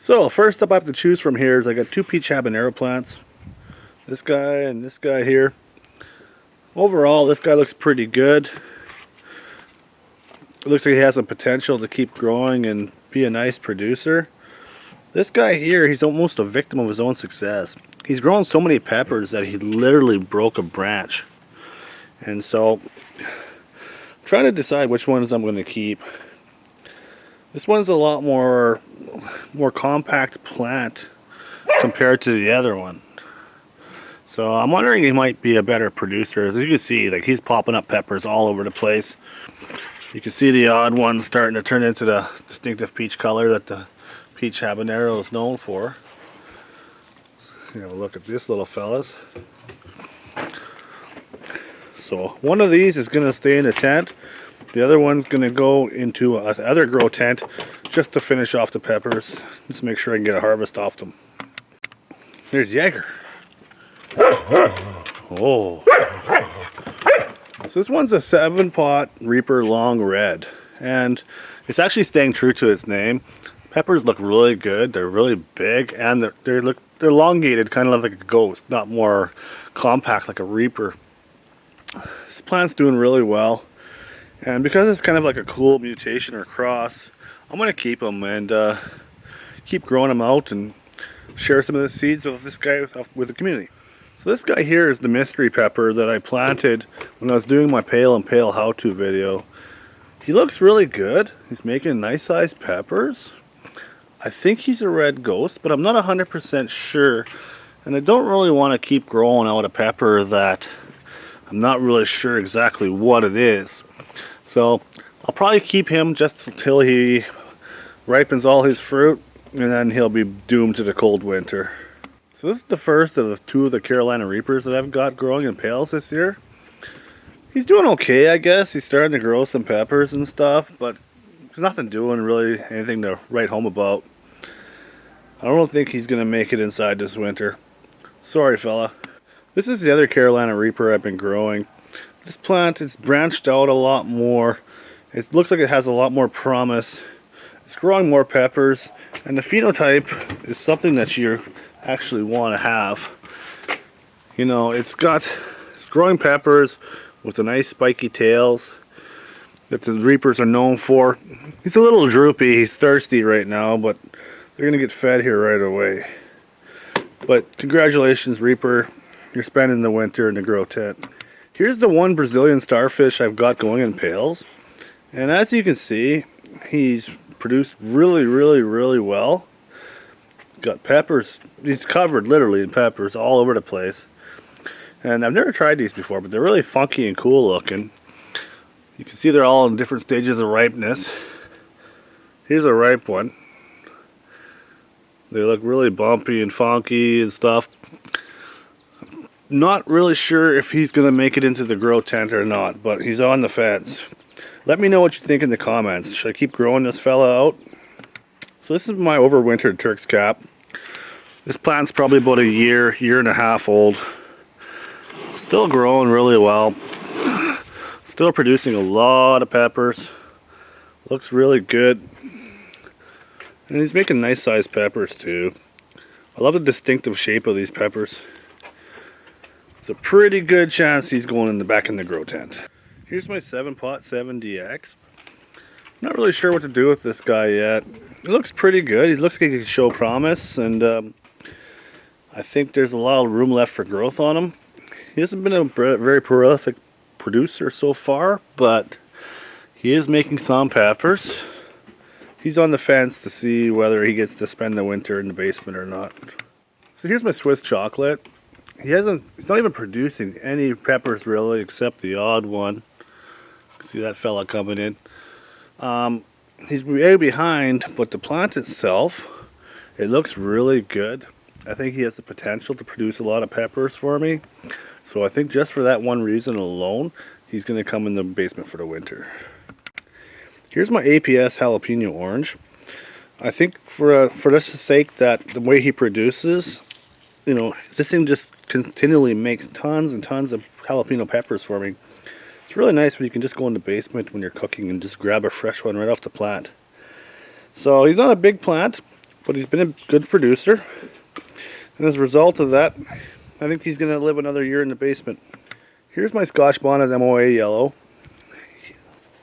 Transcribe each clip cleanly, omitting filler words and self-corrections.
So first up I have to choose from here is I got two peach habanero plants. This guy and this guy here. Overall this guy looks pretty good. It looks like he has some potential to keep growing and be a nice producer. This guy here, he's almost a victim of his own success. He's grown so many peppers that he literally broke a branch. And so I'm trying to decide which ones I'm going to keep. This one's a lot more compact plant compared to the other one. So I'm wondering he might be a better producer. As you can see, like, he's popping up peppers all over the place. You can see the odd one starting to turn into the distinctive peach color that the peach habanero is known for. You know, look at this little fellas. So one of these is going to stay in the tent. The other one's going to go into another grow tent just to finish off the peppers. Just make sure I can get a harvest off them. There's Jaeger. Oh. So this one's a 7-pot Reaper Long Red. And it's actually staying true to its name. Peppers look really good. They're really big and they're elongated, kind of like a ghost, not more compact like a Reaper. This plant's doing really well. And because it's kind of like a cool mutation or cross, I'm going to keep them and keep growing them out and share some of the seeds with this guy with the community. So this guy here is the mystery pepper that I planted when I was doing my pale and pale how-to video. He looks really good. He's making nice sized peppers. I think he's a red ghost, but I'm not 100% sure. And I don't really want to keep growing out a pepper that I'm not really sure exactly what it is. So I'll probably keep him just until he ripens all his fruit, and then he'll be doomed to the cold winter. So this is the first of the two of the Carolina Reapers that I've got growing in pails this year. He's doing okay, I guess. He's starting to grow some peppers and stuff, but there's nothing doing really, anything to write home about. I don't think he's going to make it inside this winter. Sorry, fella. This is the other Carolina Reaper I've been growing. This plant is branched out a lot more. It looks like it has a lot more promise. It's growing more peppers, and the phenotype is something that you actually want to have. You know, it's growing peppers with the nice spiky tails that the Reapers are known for. He's a little droopy, he's thirsty right now, but they're gonna get fed here right away. But congratulations, Reaper, you're spending the winter in the grow tent. Here's the one Brazilian starfish I've got going in pails, and as you can see, he's produced really well. Got peppers, he's covered literally in peppers all over the place. And I've never tried these before, but they're really funky and cool looking. You can see they're all in different stages of ripeness. Here's a ripe one. They look really bumpy and funky and stuff. Not really sure if he's going to make it into the grow tent or not, but he's on the fence. Let me know what you think in the comments. Should I keep growing this fella out? So this is my Overwintered Turks Cap. This plant's probably about a year and a half old. Still growing really well. Still producing a lot of peppers. Looks really good. And he's making nice sized peppers too. I love the distinctive shape of these peppers. It's a pretty good chance he's going in the back in the grow tent. Here's my 7-pot 7DX. Not really sure what to do with this guy yet. He looks pretty good. He looks like he can show promise, and I think there's a lot of room left for growth on him. He hasn't been a very prolific producer so far, but he is making some peppers. He's on the fence to see whether he gets to spend the winter in the basement or not. So here's my Swiss chocolate. He's not even producing any peppers really, except the odd one. See that fella coming in. He's way behind, but the plant itself, it looks really good. I think he has the potential to produce a lot of peppers for me. So I think just for that one reason alone, he's going to come in the basement for the winter. Here's my APS jalapeno orange. I think for this sake that the way he produces, you know, this thing just continually makes tons and tons of jalapeno peppers for me. It's really nice when you can just go in the basement when you're cooking and just grab a fresh one right off the plant. So he's not a big plant, but he's been a good producer. And as a result of that, I think he's going to live another year in the basement. Here's my Scotch Bonnet MOA yellow.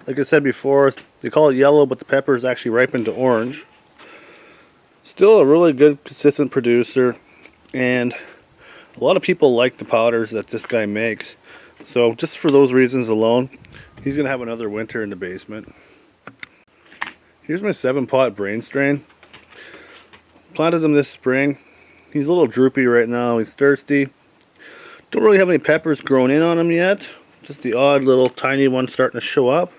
Like I said before, they call it yellow, but the pepper is actually ripened to orange. Still a really good, consistent producer, and a lot of people like the powders that this guy makes. So just for those reasons alone, he's going to have another winter in the basement. Here's my 7-pot brain strain. Planted him this spring. He's a little droopy right now. He's thirsty. Don't really have any peppers growing in on him yet. Just the odd little tiny one starting to show up.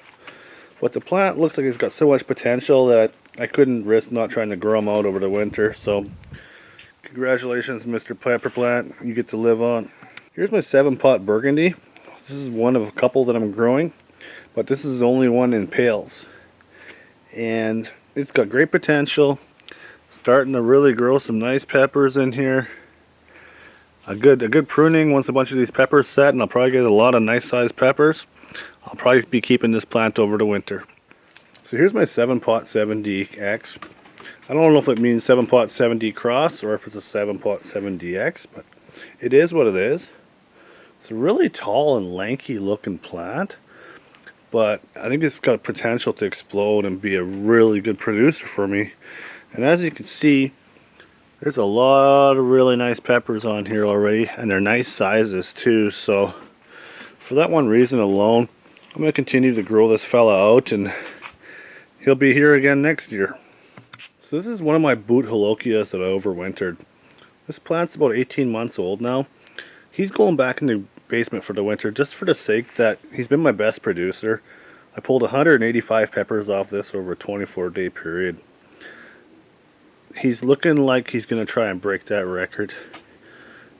But the plant looks like it's got so much potential that I couldn't risk not trying to grow him out over the winter. So congratulations, Mr. Pepper Plant. You get to live on. Here's my 7-pot burgundy. This is one of a couple that I'm growing, but this is the only one in pails. And it's got great potential. Starting to really grow some nice peppers in here. A good pruning once a bunch of these peppers set, and I'll probably get a lot of nice sized peppers. I'll probably be keeping this plant over the winter. So here's my 7-pot 7DX. I don't know if it means 7-pot 7D cross or if it's a 7-pot 7DX, but it is what it is. It's a really tall and lanky looking plant, but I think it's got potential to explode and be a really good producer for me. And as you can see, there's a lot of really nice peppers on here already, and they're nice sizes too. So for that one reason alone, I'm going to continue to grow this fella out, and he'll be here again next year. So this is one of my boot Holokias that I overwintered. This plant's about 18 months old now. He's going back in the basement for the winter just for the sake that he's been my best producer. I pulled 185 peppers off this over a 24-day period. He's looking like he's going to try and break that record.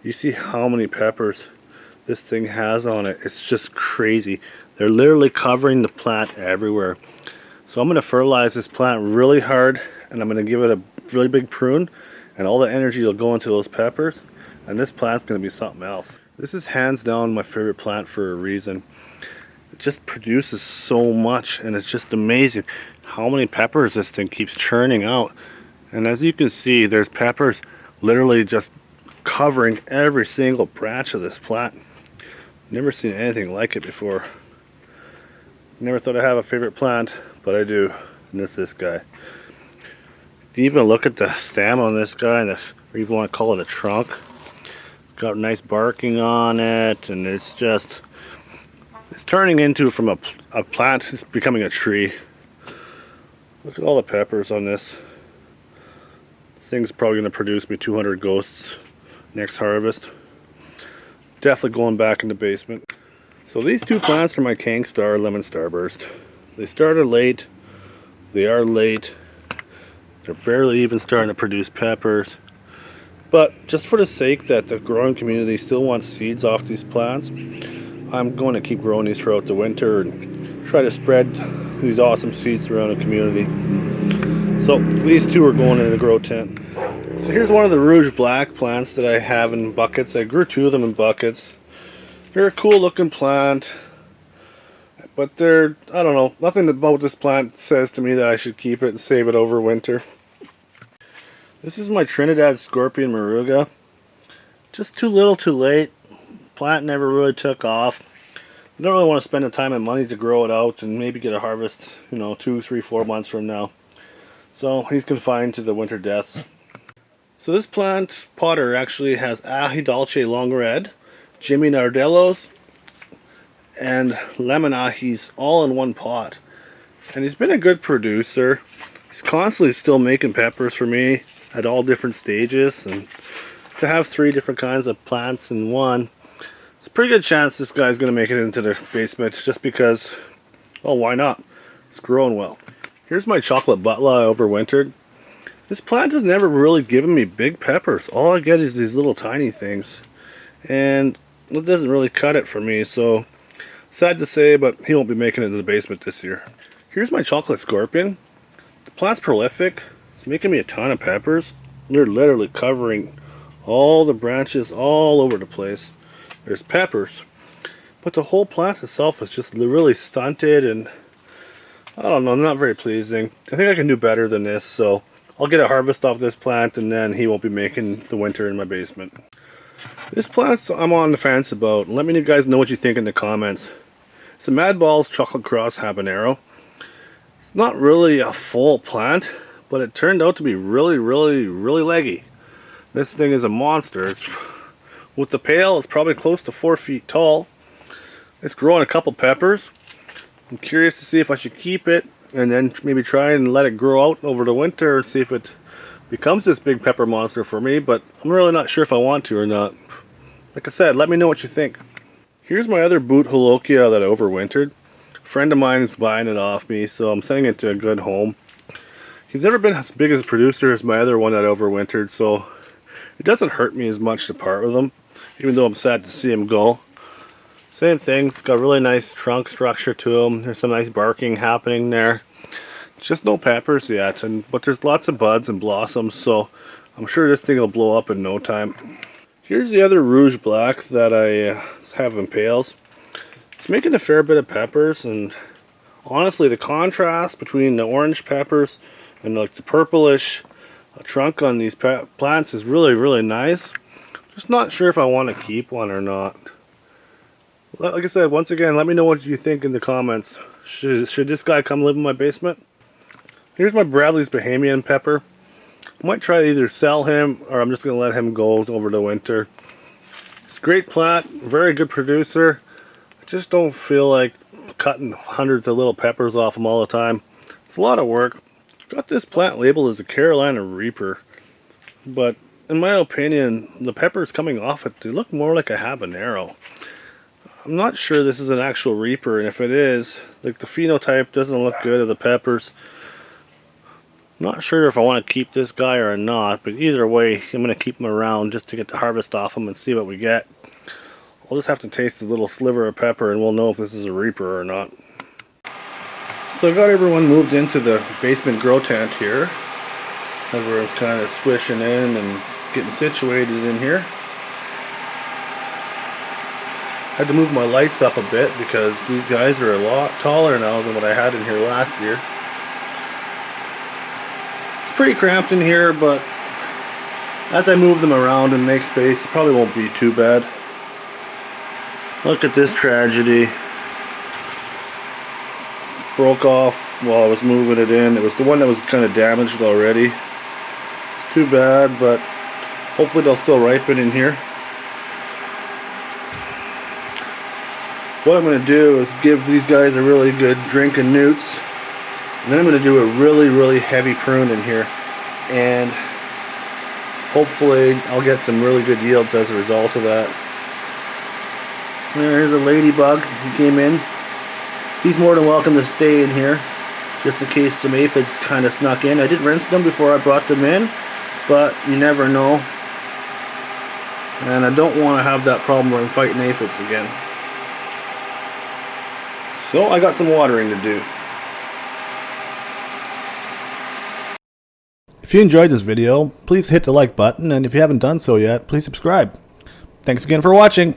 You see how many peppers this thing has on it. It's just crazy. They're literally covering the plant everywhere. So I'm going to fertilize this plant really hard, and I'm going to give it a really big prune, and all the energy will go into those peppers, and this plant's going to be something else. This is hands down my favorite plant for a reason. It just produces so much, and it's just amazing how many peppers this thing keeps churning out. And as you can see, there's peppers literally just covering every single branch of this plant. Never seen anything like it before. Never thought I'd have a favorite plant, but I do, and it's this guy. You even look at the stem on this guy, or you want to call it a trunk. It's got nice barking on it, and it's turning into, from a plant, it's becoming a tree. Look at all the peppers on this. Thing's probably going to produce me 200 ghosts next harvest. Definitely going back in the basement. So these two plants are my Kang Lemon Starburst. They started late. They are late. They're barely even starting to produce peppers. But just for the sake that the growing community still wants seeds off these plants, I'm going to keep growing these throughout the winter and try to spread these awesome seeds around the community. So these two are going in the grow tent. So here's one of the Rouge Black plants that I have in buckets. I grew 2 of them in buckets. They're a cool looking plant, but I don't know, nothing about this plant says to me that I should keep it and save it over winter. This is my Trinidad Scorpion Moruga. Just too little too late. Plant never really took off. I don't really want to spend the time and money to grow it out and maybe get a harvest, 2, 3, 4 months from now. So he's confined to the winter deaths. So this plant potter actually has Ahi Dolce Long Red, Jimmy Nardellos, and Lemon Ahis all in one pot. And he's been a good producer. He's constantly still making peppers for me at all different stages. And to have 3 different kinds of plants in one, it's a pretty good chance this guy's going to make it into the basement just because, well, why not? It's growing well. Here's my chocolate butler I overwintered. This plant has never really given me big peppers. All I get is these little tiny things. And it doesn't really cut it for me, so sad to say, but he won't be making it in the basement this year. Here's my chocolate scorpion. The plant's prolific. It's making me a ton of peppers. They're literally covering all the branches all over the place. There's peppers. But the whole plant itself is just really stunted and I don't know, not very pleasing. I think I can do better than this, so I'll get a harvest off this plant, and then he won't be making the winter in my basement. This plant I'm on the fence about. Let me guys know what you think in the comments. It's a Mad Balls Chocolate Cross Habanero. It's not really a full plant, but it turned out to be really leggy. This thing is a monster. With the pail, it's probably close to 4 feet tall. It's growing a couple peppers. I'm curious to see if I should keep it and then maybe try and let it grow out over the winter and see if it becomes this big pepper monster for me, but I'm really not sure if I want to or not. Like I said, let me know what you think. Here's my other boot Holokia that I overwintered. A friend of mine is buying it off me, so I'm sending it to a good home. He's never been as big as a producer as my other one that I overwintered, so it doesn't hurt me as much to part with him, even though I'm sad to see him go. Same thing, it's got a really nice trunk structure to him. There's some nice barking happening there. Just no peppers yet, but there's lots of buds and blossoms, so I'm sure this thing will blow up in no time. Here's the other Rouge Black that I have in pails. It's making a fair bit of peppers, and honestly the contrast between the orange peppers and like the purplish trunk on these plants is really nice. Just not sure if I want to keep one or not. Like I said, once again, let me know what you think in the comments. Should this guy come live in my basement? Here's my Bradley's Bahamian pepper. I might try to either sell him or I'm just going to let him go over the winter. It's a great plant, very good producer. I just don't feel like cutting hundreds of little peppers off him all the time. It's a lot of work. Got this plant labeled as a Carolina Reaper, but in my opinion, the peppers coming off it, they look more like a habanero. I'm not sure this is an actual Reaper, and if it is, like the phenotype doesn't look good of the peppers. I'm not sure if I want to keep this guy or not, but either way, I'm going to keep him around just to get the harvest off him and see what we get. I'll just have to taste a little sliver of pepper and we'll know if this is a Reaper or not. So I got everyone moved into the basement grow tent here. Everyone's kind of squishing in and getting situated in here. Had to move my lights up a bit because these guys are a lot taller now than what I had in here last year. It's pretty cramped in here, but as I move them around and make space, it probably won't be too bad. Look at this tragedy. Broke off while I was moving it in. It was the one that was kind of damaged already. It's too bad, but hopefully they'll still ripen in here. What I'm going to do is give these guys a really good drink of newts, and then I'm going to do a really heavy prune in here, and hopefully I'll get some really good yields as a result of that. There's a ladybug. He came in. He's more than welcome to stay in here, just in case some aphids kind of snuck in. I did rinse them before I brought them in, but you never know, and I don't want to have that problem where I'm fighting aphids again. So I got some watering to do. If you enjoyed this video, please hit the like button, and if you haven't done so yet, please subscribe. Thanks again for watching.